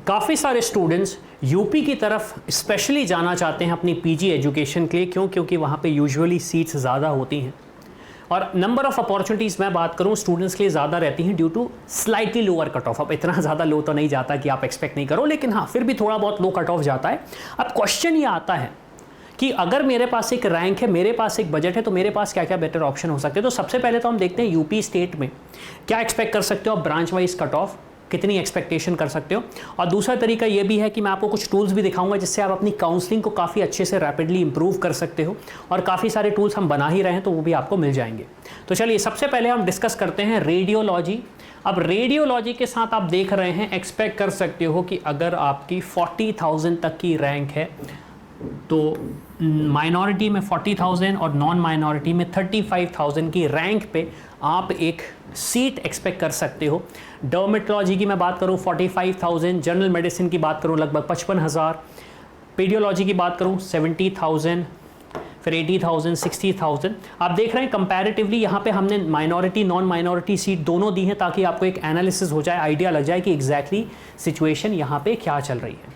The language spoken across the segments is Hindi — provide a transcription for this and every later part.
काफ़ी सारे स्टूडेंट्स यूपी की तरफ स्पेशली जाना चाहते हैं अपनी पीजी एजुकेशन के लिए। क्यों? क्योंकि वहाँ पे यूजुअली सीट्स ज़्यादा होती हैं और नंबर ऑफ़ अपॉर्चुनिटीज़ मैं बात करूँ स्टूडेंट्स के लिए ज़्यादा रहती हैं due to slightly lower cut off. अब इतना ज़्यादा लो तो नहीं जाता कि आप एक्सपेक्ट नहीं करो, लेकिन हाँ फिर भी थोड़ा बहुत लो कट ऑफ जाता है। अब क्वेश्चन ये आता है कि अगर मेरे पास एक रैंक है, मेरे पास एक बजट है, तो मेरे पास क्या क्या बेटर ऑप्शन हो सकते हैं। तो सबसे पहले तो हम देखते हैं यूपी स्टेट में क्या एक्सपेक्ट कर सकते हो आप, ब्रांच वाइज कट ऑफ कितनी एक्सपेक्टेशन कर सकते हो। और दूसरा तरीका ये भी है कि मैं आपको कुछ टूल्स भी दिखाऊंगा जिससे आप अपनी काउंसलिंग को काफ़ी अच्छे से रैपिडली इंप्रूव कर सकते हो, और काफ़ी सारे टूल्स हम बना ही रहे हैं तो वो भी आपको मिल जाएंगे। तो चलिए सबसे पहले हम डिस्कस करते हैं रेडियोलॉजी। अब रेडियोलॉजी के साथ आप देख रहे हैं, एक्सपेक्ट कर सकते हो कि अगर आपकी 40,000 तक की रैंक है तो माइनॉरिटी में 40,000 और नॉन माइनॉरिटी में 35,000 की रैंक पे आप एक सीट एक्सपेक्ट कर सकते हो। डर्मेटोलॉजी की मैं बात करूं 45,000, जनरल मेडिसिन की बात करूं लगभग 55,000, पेडियोलॉजी की बात करूं 70,000, फिर 80,000, 60,000। आप देख रहे हैं कंपैरेटिवली यहाँ पे हमने माइनॉरिटी नॉन माइनॉरिटी सीट दोनों दी हैं ताकि आपको एक एनालिसिस हो जाए, आइडिया लग जाए कि एग्जैक्टली सिचुएशन यहाँ पे क्या चल रही है।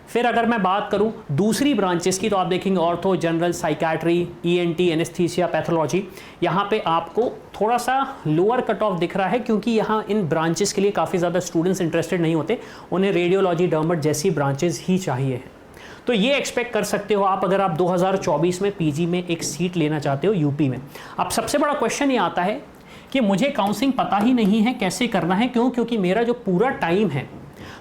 फिर अगर मैं बात करूं दूसरी ब्रांचेस की तो आप देखेंगे ortho, general, psychiatry, ENT, anaesthesia, pathology. यहाँ पे आपको थोड़ा सा लोअर कट ऑफ दिख रहा है क्योंकि यहाँ इन ब्रांचेस के लिए काफ़ी ज़्यादा स्टूडेंट्स इंटरेस्टेड नहीं होते, उन्हें रेडियोलॉजी, डर्मट जैसी ब्रांचेस ही चाहिए हैं। तो ये एक्सपेक्ट कर सकते हो आप अगर आप 2024 में पीजी में एक सीट लेना चाहते हो यूपी में। अब सबसे बड़ा क्वेश्चन ये आता है कि मुझे काउंसलिंग पता ही नहीं है कैसे करना है। क्यों? क्योंकि मेरा जो पूरा टाइम है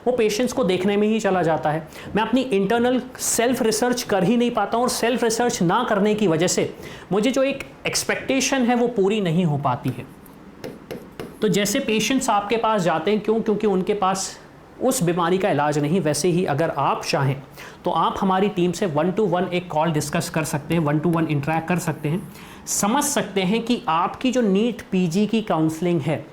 वो पेशेंट्स को देखने में ही चला जाता है। मैं अपनी इंटरनल सेल्फ रिसर्च कर ही नहीं पाता हूँ और सेल्फ रिसर्च ना करने की वजह से मुझे जो एक एक्सपेक्टेशन है वो पूरी नहीं हो पाती है। तो जैसे पेशेंट्स आपके पास जाते हैं, क्यों? क्योंकि उनके पास उस बीमारी का इलाज नहीं। वैसे ही अगर आप चाहें तो आप हमारी टीम से 1-to-1 एक कॉल डिस्कस कर सकते हैं, 1-to-1 इंटरेक्ट कर सकते हैं, समझ सकते हैं कि आपकी जो नीट पीजी की काउंसलिंग है,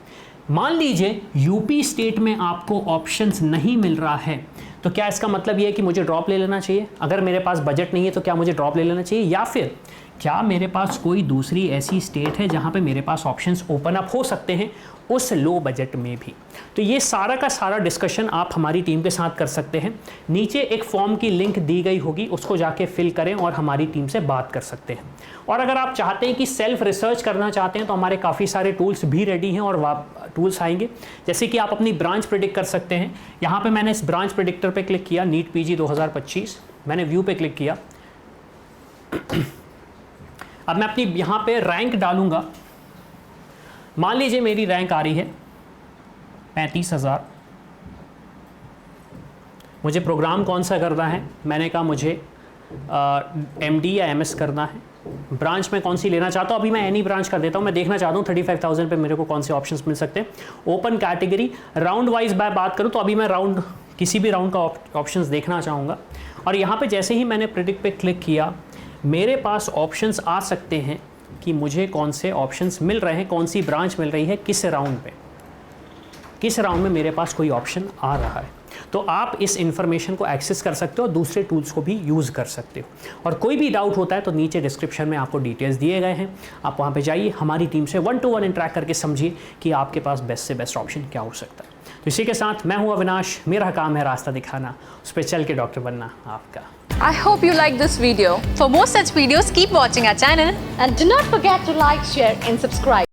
मान लीजिए यूपी स्टेट में आपको ऑप्शंस नहीं मिल रहा है, तो क्या इसका मतलब ये है कि मुझे ड्रॉप ले लेना चाहिए? अगर मेरे पास बजट नहीं है तो क्या मुझे ड्रॉप ले लेना चाहिए, या फिर क्या मेरे पास कोई दूसरी ऐसी स्टेट है जहाँ पे मेरे पास ऑप्शंस ओपन अप हो सकते हैं उस लो बजट में भी? तो ये सारा का सारा डिस्कशन आप हमारी टीम के साथ कर सकते हैं। नीचे एक फॉर्म की लिंक दी गई होगी, उसको जाके फिल करें और हमारी टीम से बात कर सकते हैं। और अगर आप चाहते हैं कि सेल्फ रिसर्च करना चाहते हैं तो हमारे काफ़ी सारे टूल्स भी रेडी हैं और टूल्स आएंगे, जैसे कि आप अपनी ब्रांच प्रेडिक्ट कर सकते हैं। यहाँ पे मैंने इस ब्रांच प्रेडिक्टर पे क्लिक किया, नीट पीजी 2025, मैंने व्यू पे क्लिक किया। अब मैं अपनी यहाँ पे रैंक डालूंगा। मान लीजिए मेरी रैंक आ रही है 35,000। मुझे प्रोग्राम कौन सा करना है? मैंने कहा मुझे एमडी या एमएस करना है। ब्रांच में कौन सी लेना चाहता हूँ? अभी मैं एनी ब्रांच कर देता हूँ। मैं देखना चाहता हूँ 35,000 पे मेरे को कौन से ऑप्शंस मिल सकते हैं। ओपन कैटेगरी, राउंड वाइज बात करूँ तो अभी मैं राउंड किसी भी राउंड का ऑप्शंस देखना चाहूँगा। और यहाँ पे जैसे ही मैंने प्रेडिक्ट पे क्लिक किया, मेरे पास ऑप्शंस आ सकते हैं कि मुझे कौन से ऑप्शंस मिल रहे हैं, कौन सी ब्रांच मिल रही है, किस राउंड पे, किस राउंड में मेरे पास कोई ऑप्शन आ रहा है। तो आप इस इंफॉर्मेशन को एक्सेस कर सकते हो और दूसरे टूल्स को भी यूज़ कर सकते हो। और कोई भी डाउट होता है तो नीचे डिस्क्रिप्शन में आपको डिटेल्स दिए गए हैं, आप वहाँ पे जाइए, हमारी टीम से 1-to-1 इंटरेक्ट करके समझिए कि आपके पास बेस्ट से बेस्ट ऑप्शन क्या हो सकता है। तो इसी के साथ मैं हूँ अविनाश, मेरा काम है रास्ता दिखाना, उस पर चल के डॉक्टर बनना आपका। I hope you like this video. For more such videos, keep watching our channel and do not forget to like, share and subscribe.